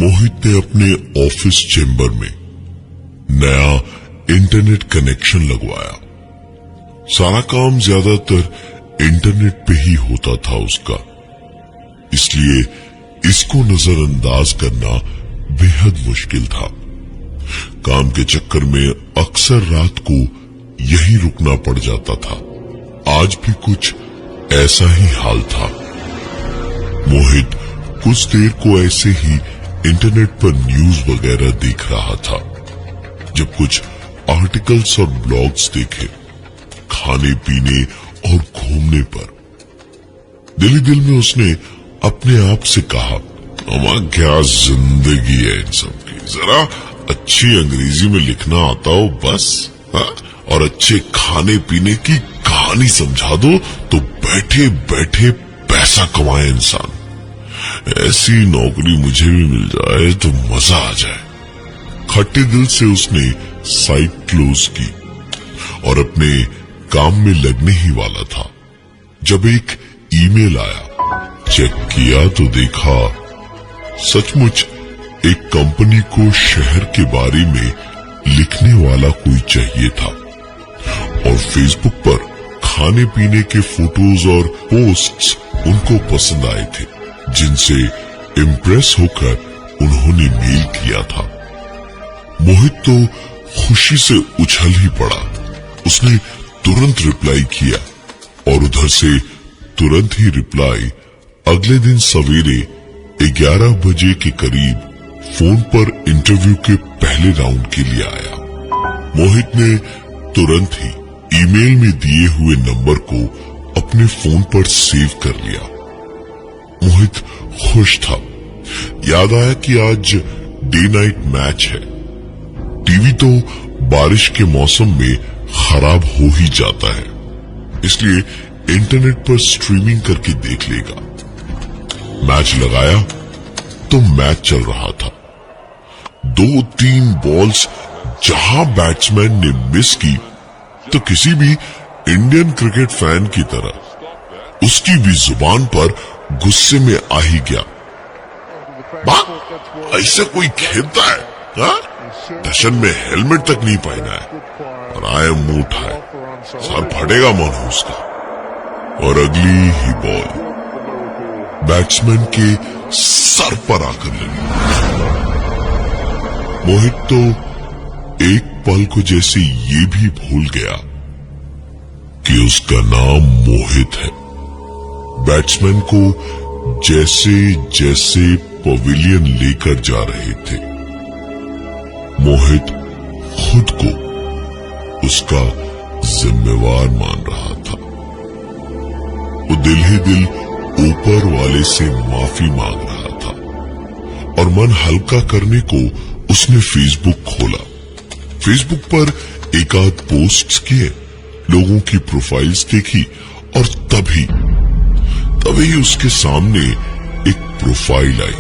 मोहित ने अपने office chamber में नया इंटरनेट कनेक्शन लगवाया। सारा काम ज्यादातर इंटरनेट पे ही होता था उसका, इसलिए इसको नजरअंदाज करना बेहद मुश्किल था। काम के चक्कर में अक्सर रात को यहीं रुकना पड़ जाता था। आज भी कुछ ऐसा ही हाल था। मोहित कुछ देर को ऐसे ही इंटरनेट पर न्यूज वगैरह देख रहा था, जब कुछ आर्टिकल्स और ब्लॉग्स देखे खाने पीने और घूमने पर। दिल ही दिल में उसने अपने आप से कहा, अमा क्या जिंदगी है इन सब की, जरा अच्छी अंग्रेजी में लिखना आता हो बस, और अच्छे खाने पीने की कहानी समझा दो तो बैठे बैठे पैसा कमाए इंसान। ऐसी नौकरी मुझे भी मिल जाए तो मजा आ जाए। खट्टे दिल से उसने साइट क्लोज की और अपने काम में लगने ही वाला था, जब एक ईमेल आया। चेक किया तो देखा सचमुच एक कंपनी को शहर के बारे में लिखने वाला कोई चाहिए था, और फेसबुक पर खाने पीने के फोटोज और पोस्ट्स उनको पसंद आए थे, जिनसे इम्प्रेस होकर उन्होंने मेल किया था। मोहित तो खुशी से उछल ही पड़ा। उसने तुरंत रिप्लाई किया और उधर से तुरंत ही रिप्लाई अगले दिन सवेरे 11 बजे के करीब फोन पर इंटरव्यू के पहले राउंड के लिए आया। मोहित ने तुरंत ही ईमेल में दिए हुए नंबर को अपने फोन पर सेव कर लिया। मोहित खुश था। याद आया कि आज डे नाइट मैच है। टीवी तो बारिश के मौसम में खराब हो ही जाता है, इसलिए इंटरनेट पर स्ट्रीमिंग करके देख लेगा। मैच लगाया तो मैच चल रहा था। 2-3 बॉल्स जहां बैट्समैन ने मिस की, तो किसी भी इंडियन क्रिकेट फैन की तरह उसकी भी जुबान पर गुस्से में आ ही गया। ऐसे कोई खेलता है? दर्शन में हेलमेट तक नहीं पहना है और आए मुंह उठाए, सर फटेगा मानो उसका। और अगली ही बॉल बैट्समैन के सर पर आकर लगी। मोहित तो एक पल को जैसे ये भी भूल गया कि उसका नाम मोहित है। बैट्समैन को जैसे जैसे पवेलियन लेकर जा रहे थे, मोहित खुद को उसका जिम्मेवार मान रहा था। वो दिल ही दिल ऊपर वाले से माफी मांग रहा था, और मन हल्का करने को उसने फेसबुक खोला। फेसबुक पर एक आध पोस्ट्स किए, लोगों की प्रोफाइल्स देखी, और तभी उसके सामने एक प्रोफाइल आई।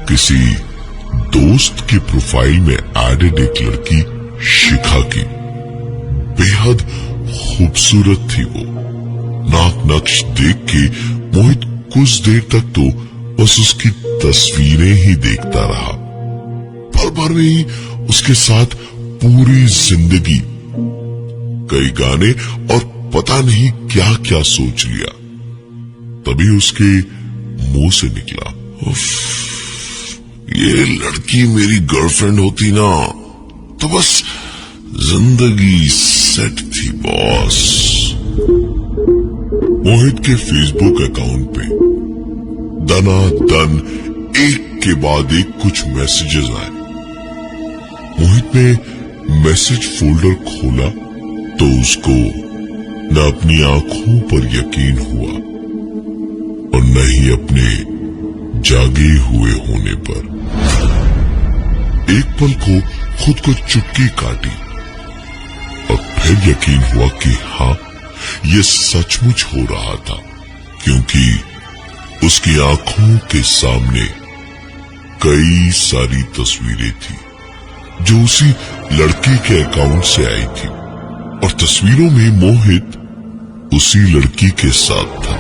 किसी दोस्त की प्रोफाइल में एडेड एक लड़की शिखा की। बेहद खूबसूरत थी वो। नाक नक्श देख के मोहित कुछ देर तक तो बस उसकी तस्वीरें ही देखता रहा। पल भर में ही उसके साथ पूरी जिंदगी, कई गाने और पता नहीं क्या क्या सोच लिया। तभी उसके मुंह से निकला, ये लड़की मेरी गर्लफ्रेंड होती ना तो बस जिंदगी सेट थी बॉस। मोहित के फेसबुक अकाउंट पे दनादन एक के बाद एक कुछ मैसेजेस आए। मोहित ने मैसेज फोल्डर खोला तो उसको न अपनी आंखों पर यकीन हुआ और न ही अपने जागे हुए होने पर। एक पल को खुद को चुप्पी काटी और फिर यकीन हुआ कि हाँ, ये सचमुच हो रहा था, क्योंकि उसकी आंखों के सामने कई सारी तस्वीरें थी जो उसी लड़की के अकाउंट से आई थी, और तस्वीरों में मोहित उसी लड़की के साथ था।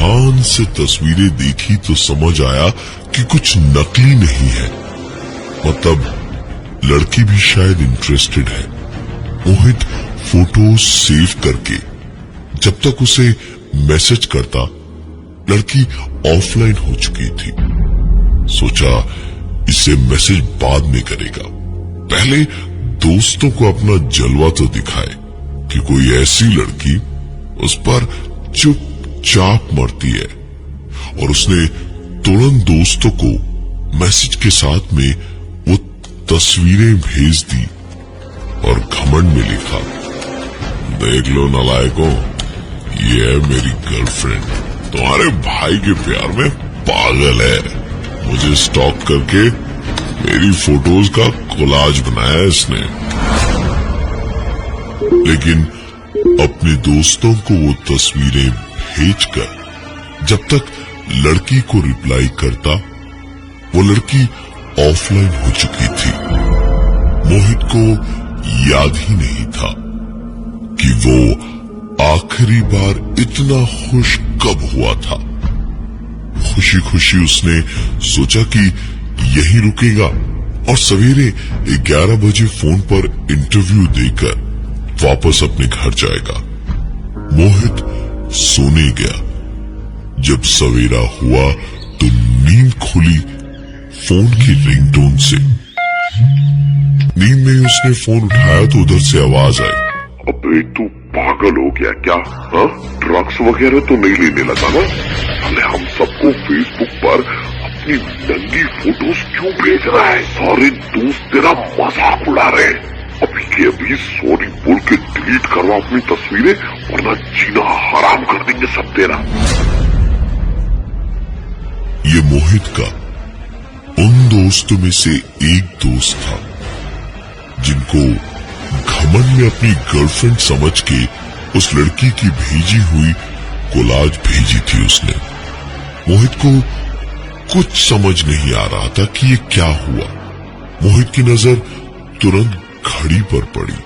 ध्यान से तस्वीरें देखी तो समझ आया कि कुछ नकली नहीं है, मतलब लड़की भी शायद इंटरेस्टेड है। मोहित फोटोज सेव करके जब तक उसे मैसेज करता, लड़की ऑफलाइन हो चुकी थी। सोचा इसे मैसेज बाद में करेगा, पहले दोस्तों को अपना जलवा तो दिखाए कि कोई ऐसी लड़की उस पर चुपचाप मरती है। और उसने तुरंत दोस्तों को मैसेज के साथ में वो तस्वीरें भेज दी और घमंड में लिखा, देख लो नालायकों, ये है मेरी गर्लफ्रेंड, तुम्हारे भाई के प्यार में पागल है। मुझे स्टॉक करके मेरी फोटोज का कोलाज बनाया इसने। लेकिन अपने दोस्तों को वो तस्वीरें भेजकर जब तक लड़की को रिप्लाई करता, वो लड़की ऑफलाइन हो चुकी थी। मोहित को याद ही नहीं था कि वो आखिरी बार इतना खुश कब हुआ था। खुशी खुशी उसने सोचा कि यही रुकेगा और सवेरे 11 बजे फोन पर इंटरव्यू देकर वापस अपने घर जाएगा। मोहित सोने गया। जब सवेरा हुआ तो नींद खुली फोन की रिंगटोन से। नींद में उसने फोन उठाया तो उधर से आवाज आई, अबे तू पागल हो गया क्या? हाँ, ड्रग्स वगैरह तो नहीं लेने लगा ना? अरे हम सबको फेसबुक पर अपनी नंगी फोटोज क्यों भेज रहा है? सारे दोस्त तेरा मजाक उड़ा रहे हैं। अभी के अभी सॉरी बोल के डिलीट करवा अपनी तस्वीरें, वरना जीना हराम कर देंगे सब तेरा। ये मोहित का उन दोस्तों में से एक दोस्त था जिनको घमंड में अपनी गर्लफ्रेंड समझ के उस लड़की की भेजी हुई कोलाज भेजी थी उसने। मोहित को कुछ समझ नहीं आ रहा था कि ये क्या हुआ। मोहित की नजर तुरंत घड़ी पर पड़ी।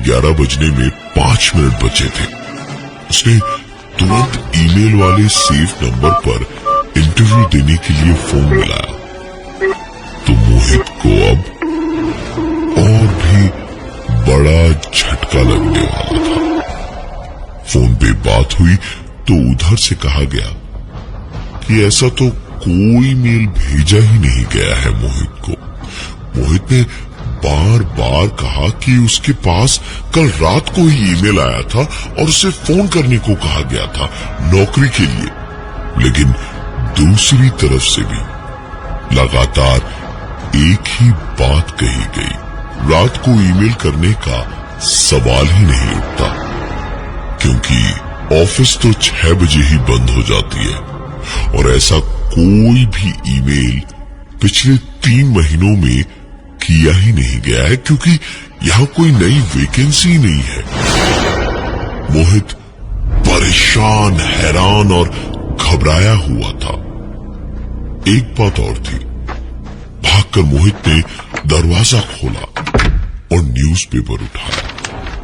11 बजने में 5 मिनट बचे थे। उसने तुरंत ईमेल वाले सेफ नंबर पर इंटरव्यू देने के लिए फोन मिलाया। तो मोहित को अब और भी बड़ा झटका लगने वाला था। फोन पे बात हुई तो उधर से कहा गया कि ऐसा तो कोई मेल भेजा ही नहीं गया है मोहित को। मोहित ने बार बार कहा कि उसके पास कल रात को ही ईमेल आया था और उसे फोन करने को कहा गया था नौकरी के लिए। लेकिन दूसरी तरफ से भी लगातार एक ही बात कही गई, रात को ईमेल करने का सवाल ही नहीं उठता, क्योंकि ऑफिस तो 6 बजे ही बंद हो जाती है। और ऐसा कोई भी ईमेल पिछले 3 महीनों में किया ही नहीं गया है, क्योंकि यहाँ कोई नई वैकेंसी नहीं है। मोहित परेशान, हैरान और घबराया हुआ था। एक बात और थी, भागकर मोहित ने दरवाजा खोला और न्यूज़पेपर उठाया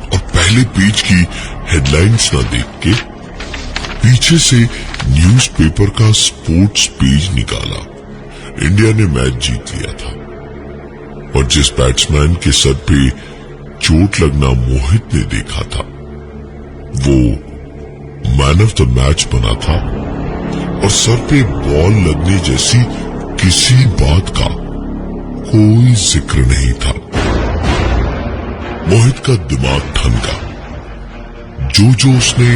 और पहले पेज की हेडलाइंस न देख के पीछे से न्यूज़पेपर का स्पोर्ट्स पेज निकाला। इंडिया ने मैच जीत लिया था और जिस बैट्समैन के सर पे चोट लगना मोहित ने देखा था, वो मैन ऑफ द मैच बना था और सर पे बॉल लगने जैसी किसी बात का कोई जिक्र नहीं था। मोहित का दिमाग ठनका। जो उसने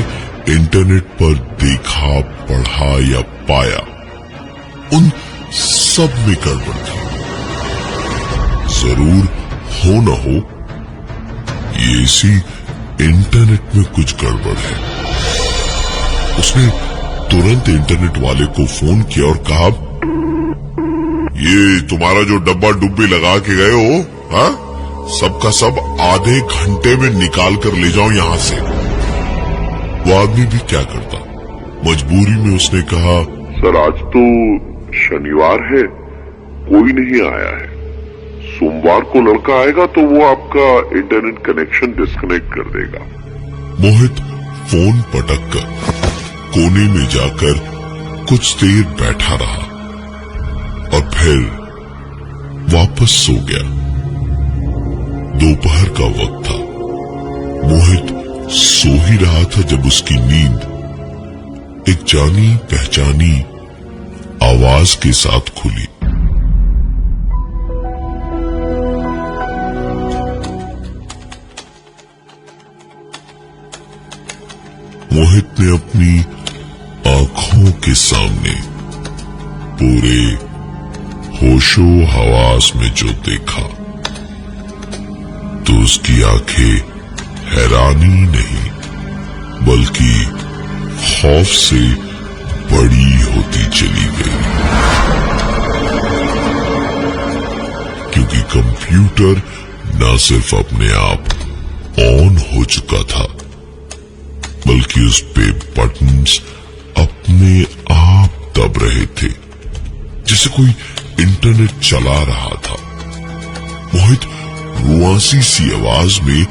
इंटरनेट पर देखा, पढ़ा या पाया, उन सब में गड़बड़ थी। जरूर हो न हो, ये इसी इंटरनेट में कुछ गड़बड़ है। उसने तुरंत इंटरनेट वाले को फोन किया और कहा, ये तुम्हारा जो डब्बा डुब्बी लगा के गए हो, हाँ, सबका सब आधे घंटे में निकाल कर ले जाओ यहां से। वो आदमी भी क्या करता, मजबूरी में उसने कहा, सर आज तो शनिवार है, कोई नहीं आया है। सोमवार को लड़का आएगा तो वो आपका इंटरनेट कनेक्शन डिस्कनेक्ट कर देगा। मोहित फोन पटक कर कोने में जाकर कुछ देर बैठा रहा और फिर वापस सो गया। दोपहर का वक्त था। मोहित सो ही रहा था जब उसकी नींद एक जानी पहचानी आवाज के साथ खुली। मोहित ने अपनी आंखों के सामने पूरे होशो हवास में जो देखा तो उसकी आंखें हैरानी नहीं बल्कि खौफ से बड़ी होती चली गई, क्योंकि कंप्यूटर न सिर्फ अपने आप ऑन हो चुका था बल्कि उस पे बटन्स अपने आप दब रहे थे जैसे कोई इंटरनेट चला रहा था। मोहित रुआसी सी आवाज में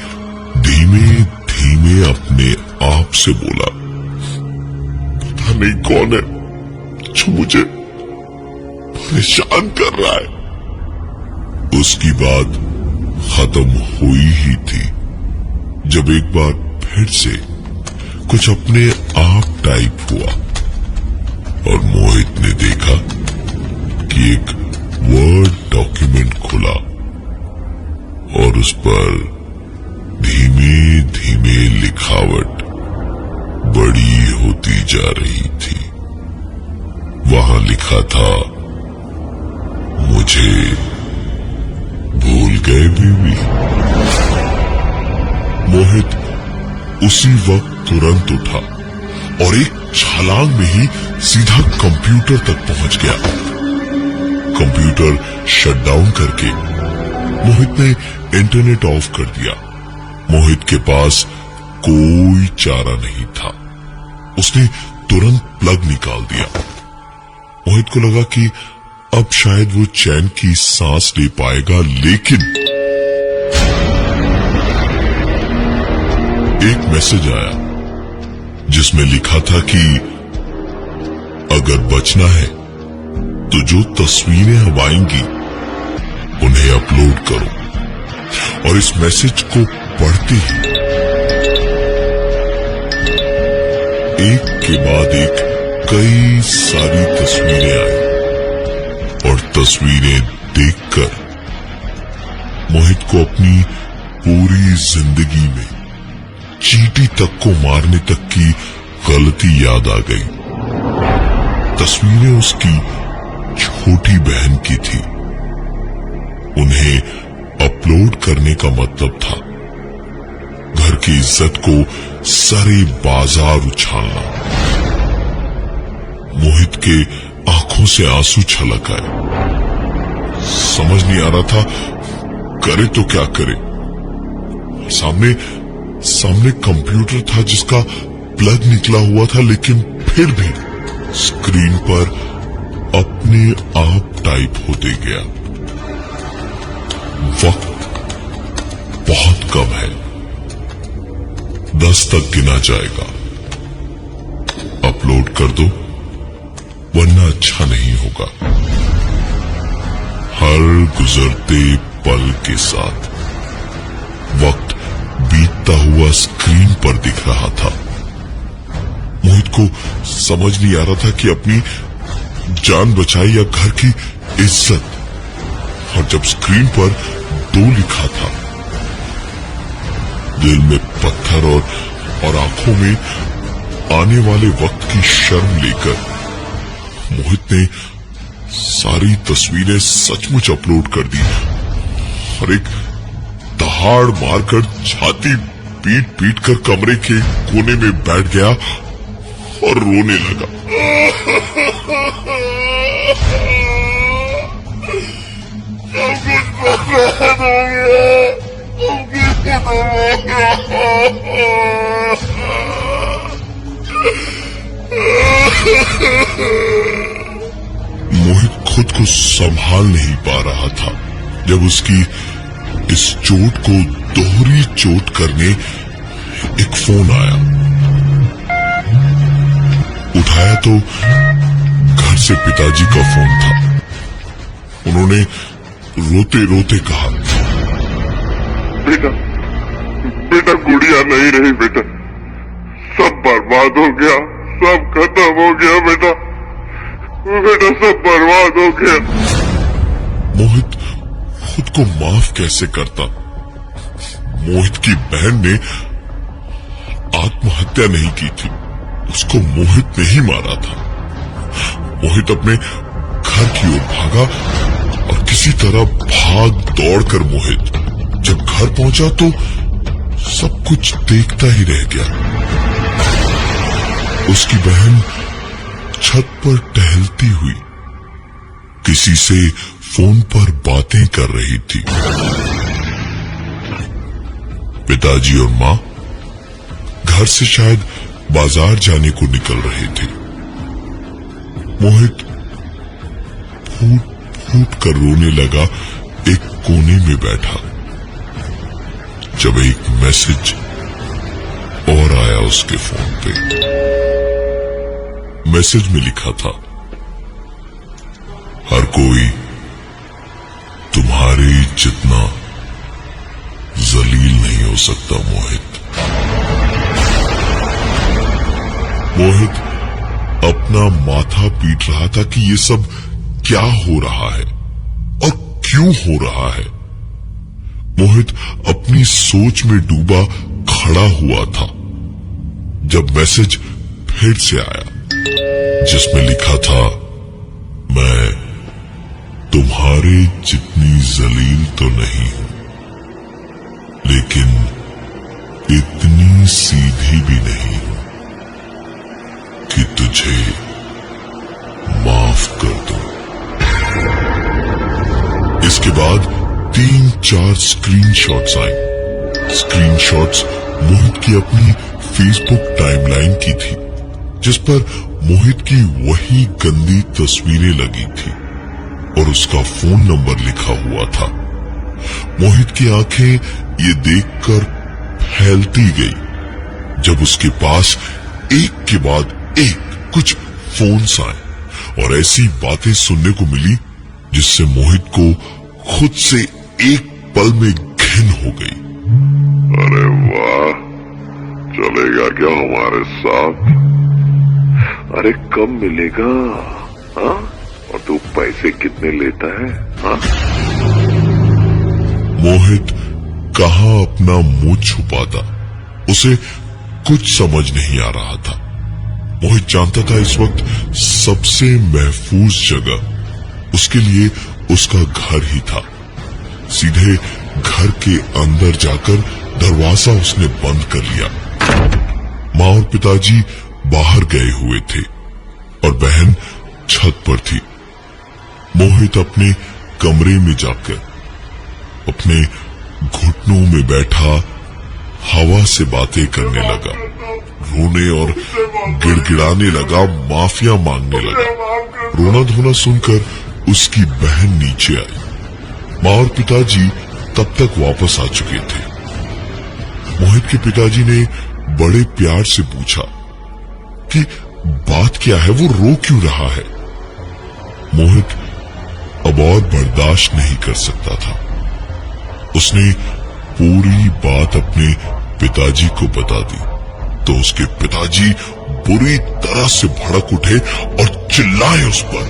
धीमे धीमे अपने आप से बोला, पता नहीं कौन है जो मुझे परेशान कर रहा है। उसकी बात खत्म हुई ही थी जब एक बार फिर से कुछ अपने आप टाइप हुआ और मोहित ने देखा कि एक वर्ड डॉक्यूमेंट खुला और उस पर धीमे धीमे लिखावट बड़ी होती जा रही थी। वहां लिखा था, मुझे भूल गए बीवी। मोहित उसी वक्त तुरंत उठा और एक छलांग में ही सीधा कंप्यूटर तक पहुंच गया। कंप्यूटर शटडाउन करके मोहित ने इंटरनेट ऑफ कर दिया। मोहित के पास कोई चारा नहीं था। उसने तुरंत प्लग निकाल दिया। मोहित को लगा कि अब शायद वो चैन की सांस ले पाएगा, लेकिन एक मैसेज आया जिसमें लिखा था कि अगर बचना है तो जो तस्वीरें अब आएंगी उन्हें अपलोड करो। और इस मैसेज को पढ़ते ही एक के बाद एक कई सारी तस्वीरें आई और तस्वीरें देखकर मोहित को अपनी पूरी जिंदगी में चींटी तक को मारने तक की गलती याद आ गई। तस्वीरें उसकी छोटी बहन की थी। उन्हें अपलोड करने का मतलब था घर की इज्जत को सारे बाजार उछालना। मोहित के आंखों से आंसू छलक आए। समझ नहीं आ रहा था करे तो क्या करे। सामने कंप्यूटर था जिसका प्लग निकला हुआ था, लेकिन फिर भी स्क्रीन पर अपने आप टाइप होते गया। वक्त बहुत कम है, 10 तक गिना जाएगा। अपलोड कर दो वरना अच्छा नहीं होगा। हर गुजरते पल के साथ वक्त बीतता हुआ स्क्रीन पर दिख रहा था। मोहित को समझ नहीं आ रहा था कि अपनी जान बचाए या घर की इज्जत। और जब स्क्रीन पर 2 लिखा था, दिल में पत्थर और आंखों में आने वाले वक्त की शर्म लेकर मोहित ने सारी तस्वीरें सचमुच अपलोड कर दी और एक दहाड़ मारकर छाती पीट पीट कर कमरे के कोने में बैठ गया और रोने लगा। मोहित खुद को संभाल नहीं पा रहा था जब उसकी इस चोट को दोहरी चोट करने एक फोन आया। उठाया तो घर से पिताजी का फोन था। उन्होंने रोते रोते कहा, बेटा बेटा गुड़िया नहीं रही बेटा, सब बर्बाद हो गया, सब खत्म हो गया बेटा, बेटा सब बर्बाद हो गया। मोहित खुद को माफ कैसे करता? मोहित की बहन ने आत्महत्या नहीं की थी, उसको मोहित ने ही मारा था। मोहित अपने घर की ओर भागा और किसी तरह भाग दौड़कर मोहित जब घर पहुंचा तो सब कुछ देखता ही रह गया। उसकी बहन छत पर टहलती हुई किसी से फोन पर बातें कर रही थी। पिताजी और मां घर से शायद बाजार जाने को निकल रहे थे। मोहित फूट फूट कर रोने लगा एक कोने में बैठा, जब एक मैसेज और आया उसके फोन पे। मैसेज में लिखा था, हर कोई तुम्हारे जितना जलील नहीं हो सकता मोहित। मोहित अपना माथा पीट रहा था कि ये सब क्या हो रहा है और क्यों हो रहा है। मोहित अपनी सोच में डूबा खड़ा हुआ था जब मैसेज फिर से आया, जिसमें लिखा था, मैं तुम्हारे जितनी जलील तो नहीं हूं, लेकिन इतनी सीधी भी नहीं हूं कि तुझे माफ कर दूं। इसके बाद 3-4 स्क्रीनशॉट्स आए। स्क्रीनशॉट्स मोहित की अपनी फेसबुक टाइमलाइन की थी, जिस पर मोहित की वही गंदी तस्वीरें लगी थी और उसका फोन नंबर लिखा हुआ था। मोहित की आंखें ये देखकर फैलती गई जब उसके पास एक के बाद एक कुछ फोन्स आए और ऐसी बातें सुनने को मिली जिससे मोहित को खुद से एक पल में घिन हो गई। अरे वाह, चलेगा क्या हमारे साथ? अरे कब मिलेगा? हाँ? और तू पैसे कितने लेता है? हाँ? मोहित कहाँ अपना मुंह छुपाता, उसे कुछ समझ नहीं आ रहा था। मोहित जानता था इस वक्त सबसे महफूज जगह उसके लिए उसका घर ही था। सीधे घर के अंदर जाकर दरवाजा उसने बंद कर लिया। माँ और पिताजी बाहर गए हुए थे और बहन छत पर थी। मोहित अपने कमरे में जाकर अपने घुटनों में बैठा हवा से बातें करने लगा, रोने और गिड़गिड़ाने लगा, माफिया मांगने लगा। रोना धोना सुनकर उसकी बहन नीचे आई। माँ और पिताजी तब तक वापस आ चुके थे। मोहित के पिताजी ने बड़े प्यार से पूछा कि बात क्या है, वो रो क्यों रहा है। मोहित अब और बर्दाश्त नहीं कर सकता था। उसने पूरी बात अपने पिताजी को बता दी तो उसके पिताजी बुरी तरह से भड़क उठे और चिल्लाए उस पर,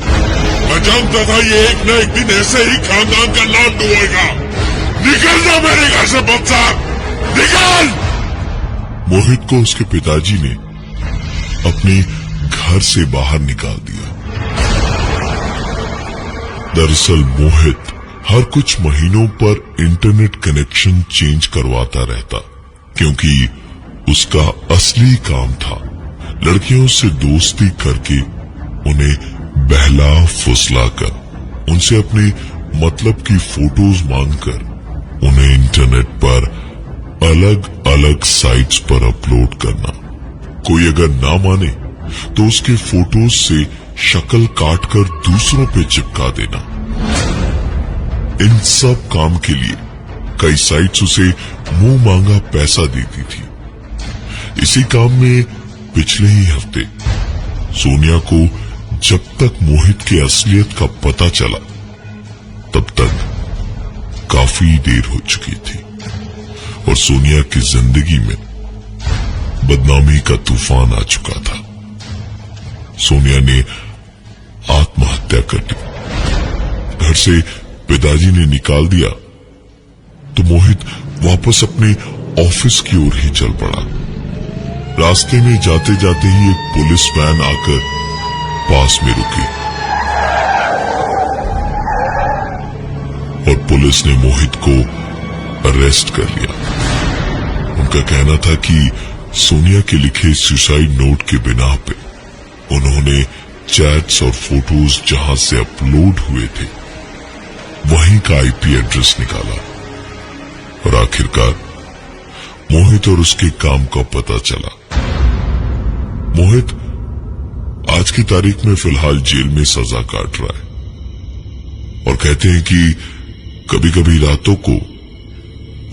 मैं जानता था ये एक न एक दिन ऐसे ही खानदान का नाम डुबोएगा। निकल जा मेरे घर से बच्चा, निकल। मोहित को उसके पिताजी ने अपने घर से बाहर निकाल दिया। दरअसल मोहित हर कुछ महीनों पर इंटरनेट कनेक्शन चेंज करवाता रहता, क्योंकि उसका असली काम था लड़कियों से दोस्ती करके उन्हें बहला फुसला कर उनसे अपने मतलब की फोटोज मांगकर उन्हें इंटरनेट पर अलग अलग साइट्स पर अपलोड करना। कोई अगर ना माने तो उसके फोटोज से शक्ल काटकर दूसरों पे चिपका देना। इन सब काम के लिए कई साइट्स उसे मुंह मांगा पैसा देती थी। इसी काम में पिछले ही हफ्ते सोनिया को जब तक मोहित की असलियत का पता चला तब तक काफी देर हो चुकी थी और सोनिया की जिंदगी में बदनामी का तूफान आ चुका था। सोनिया ने आत्महत्या कर ली। घर से पिताजी ने निकाल दिया तो मोहित वापस अपने ऑफिस की ओर ही चल पड़ा। रास्ते में जाते जाते ही एक पुलिस वैन आकर पास में रुकी और पुलिस ने मोहित को अरेस्ट कर लिया। उनका कहना था कि सोनिया के लिखे सुसाइड नोट के बिना पे उन्होंने चैट्स और फोटोज जहां से अपलोड हुए थे वहीं का आईपी एड्रेस निकाला और आखिरकार मोहित और उसके काम का पता चला। मोहित आज की तारीख में फिलहाल जेल में सजा काट रहा है और कहते हैं कि कभी कभी रातों को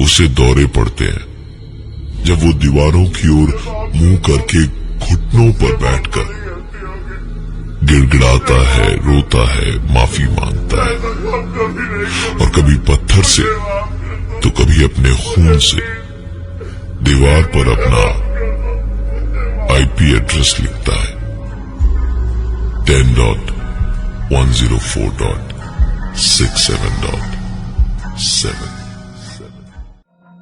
उसे दौरे पड़ते हैं जब वो दीवारों की ओर मुंह करके घुटनों पर बैठकर गिड़गिड़ाता है, रोता है, माफी मांगता है और कभी पत्थर से तो कभी अपने खून से दीवार पर अपना आईपी एड्रेस लिखता है 10.104.67.7